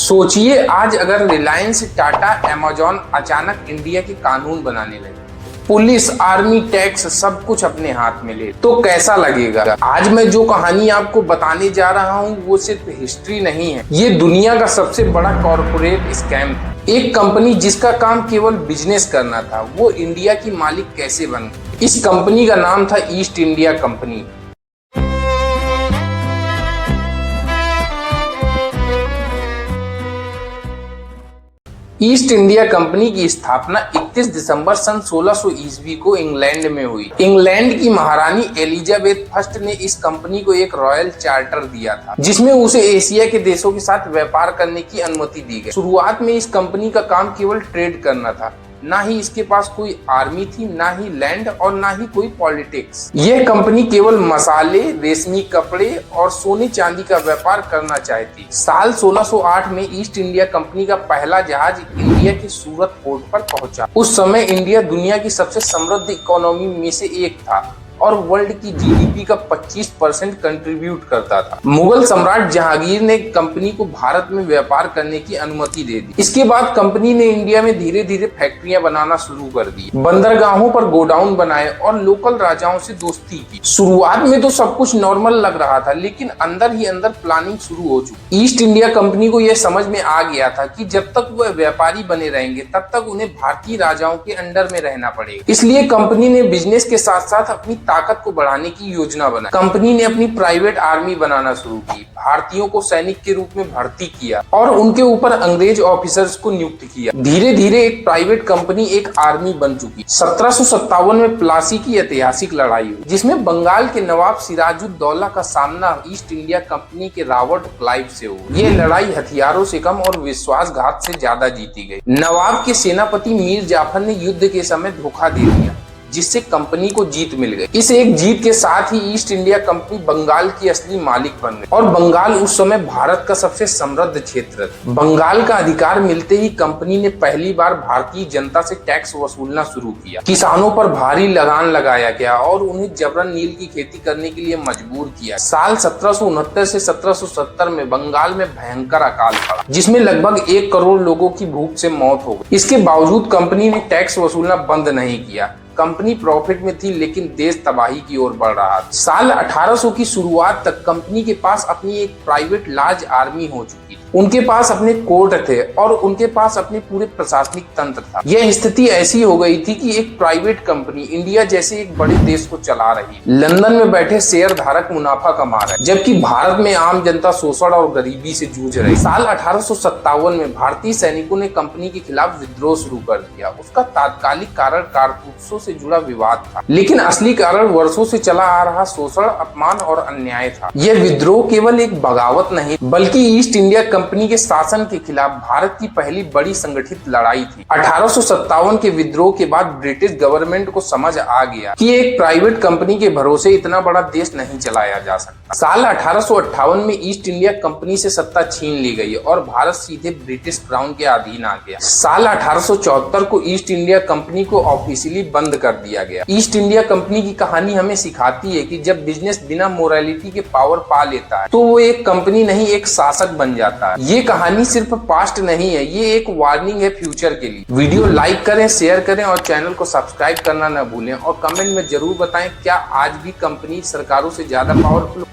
सोचिए आज अगर रिलायंस, टाटा, अमेजॉन अचानक इंडिया के कानून बनाने लगे, पुलिस, आर्मी, टैक्स सब कुछ अपने हाथ में ले, तो कैसा लगेगा। आज मैं जो कहानी आपको बताने जा रहा हूँ वो सिर्फ हिस्ट्री नहीं है, ये दुनिया का सबसे बड़ा कॉर्पोरेट स्कैम था। एक कंपनी जिसका काम केवल बिजनेस करना था, वो इंडिया की मालिक कैसे बन गई। इस कंपनी का नाम था east India company. East India company की स्थापना 31 दिसंबर सन 1600 ईस्वी को इंग्लैंड में हुई। इंग्लैंड की महारानी एलिजाबेथ फर्स्ट ने इस कंपनी को एक रॉयल चार्टर दिया था, जिसमें उसे एशिया के देशों के साथ व्यापार करने की अनुमति दी गई। शुरुआत में इस कंपनी का काम केवल ट्रेड करना था, ना ही इसके पास कोई आर्मी थी, ना ही लैंड और ना ही कोई पॉलिटिक्स। यह कंपनी केवल मसाले, रेशमी कपड़े और सोने चांदी का व्यापार करना चाहती। साल 1608 में ईस्ट इंडिया कंपनी का पहला जहाज इंडिया के सूरत पोर्ट पर पहुंचा। उस समय इंडिया दुनिया की सबसे समृद्ध इकोनॉमी में से एक था और वर्ल्ड की जीडीपी का 25% कंट्रीब्यूट करता था। मुगल सम्राट जहांगीर ने कंपनी को भारत में व्यापार करने की अनुमति दे दी। इसके बाद कंपनी ने इंडिया में धीरे धीरे फैक्ट्रियां बनाना शुरू कर दी, बंदरगाहों पर गोडाउन बनाए और लोकल राजाओं से दोस्ती की। शुरुआत में तो सब कुछ नॉर्मल लग रहा था, लेकिन अंदर ही अंदर प्लानिंग शुरू हो चुकी। ईस्ट इंडिया कंपनी को यह समझ में आ गया था कि जब तक वह व्यापारी बने रहेंगे तब तक उन्हें भारतीय राजाओं के अंडर में रहना पड़ेगा। इसलिए कंपनी ने बिजनेस के साथ साथ अपनी ताकत को बढ़ाने की योजना बनाई। कंपनी ने अपनी प्राइवेट आर्मी बनाना शुरू की, भारतीयों को सैनिक के रूप में भर्ती किया और उनके ऊपर अंग्रेज ऑफिसर्स को नियुक्त किया। धीरे धीरे एक प्राइवेट कंपनी एक आर्मी बन चुकी। 1757 में प्लासी की ऐतिहासिक लड़ाई हुई, जिसमें बंगाल के नवाब सिराजुद्दौला का सामना ईस्ट इंडिया कंपनी के रॉबर्ट क्लाइव से हुआ। ये लड़ाई हथियारों से कम और विश्वासघात से ज्यादा जीती गई। नवाब के सेनापति मीर जाफर ने युद्ध के समय धोखा दे दिया, जिससे कंपनी को जीत मिल गई। इस एक जीत के साथ ही ईस्ट इंडिया कंपनी बंगाल की असली मालिक बन गई और बंगाल उस समय भारत का सबसे समृद्ध क्षेत्र था। बंगाल का अधिकार मिलते ही कंपनी ने पहली बार भारतीय जनता से टैक्स वसूलना शुरू किया। किसानों पर भारी लगान लगाया गया और उन्हें जबरन नील की खेती करने के लिए मजबूर किया। साल 1769 से 1770 में बंगाल में भयंकर अकाल पड़ा, जिसमें लगभग 1 करोड़ लोगों की भूख से मौत हो गई। इसके बावजूद कंपनी ने टैक्स वसूलना बंद नहीं किया। कंपनी प्रॉफिट में थी, लेकिन देश तबाही की ओर बढ़ रहा था। साल 1800 की शुरुआत तक कंपनी के पास अपनी एक प्राइवेट लार्ज आर्मी हो चुकी थी। उनके पास अपने कोर्ट थे और उनके पास अपने पूरे प्रशासनिक तंत्र था। यह स्थिति ऐसी हो गई थी कि एक प्राइवेट कंपनी इंडिया जैसे एक बड़े देश को चला रही। लंदन में बैठे शेयर धारक मुनाफा कमा रहे, जबकि भारत में आम जनता शोषण और गरीबी से जूझ रही। साल 1857 में भारतीय सैनिकों ने कंपनी के खिलाफ विद्रोह शुरू कर दिया। उसका तात्कालिक कारण कारतूसों से जुड़ा विवाद था, लेकिन असली कारण वर्षों से चला आ रहा शोषण, अपमान और अन्याय था। यह विद्रोह केवल एक बगावत नहीं, बल्कि ईस्ट इंडिया कंपनी के शासन के खिलाफ भारत की पहली बड़ी संगठित लड़ाई थी। 1857 के विद्रोह के बाद ब्रिटिश गवर्नमेंट को समझ आ गया कि एक प्राइवेट कंपनी के भरोसे इतना बड़ा देश नहीं चलाया जा सकता। साल 1858 में ईस्ट इंडिया कंपनी से सत्ता छीन ली गई और भारत सीधे ब्रिटिश क्राउन के अधीन आ गया। साल 1874 को ईस्ट इंडिया कंपनी को ऑफिशियली बंद कर दिया गया। ईस्ट इंडिया कंपनी की कहानी हमें सिखाती है कि जब बिजनेस बिना मोरालिटी के पावर पा लेता है तो वो एक कंपनी नहीं, एक शासक बन जाता है। ये कहानी सिर्फ पास्ट नहीं है, ये एक वार्निंग है फ्यूचर के लिए। वीडियो लाइक करें, शेयर करें और चैनल को सब्सक्राइब करना न भूलें और कमेंट में जरूर बताएं क्या आज भी कंपनी सरकारों से ज्यादा पावरफुल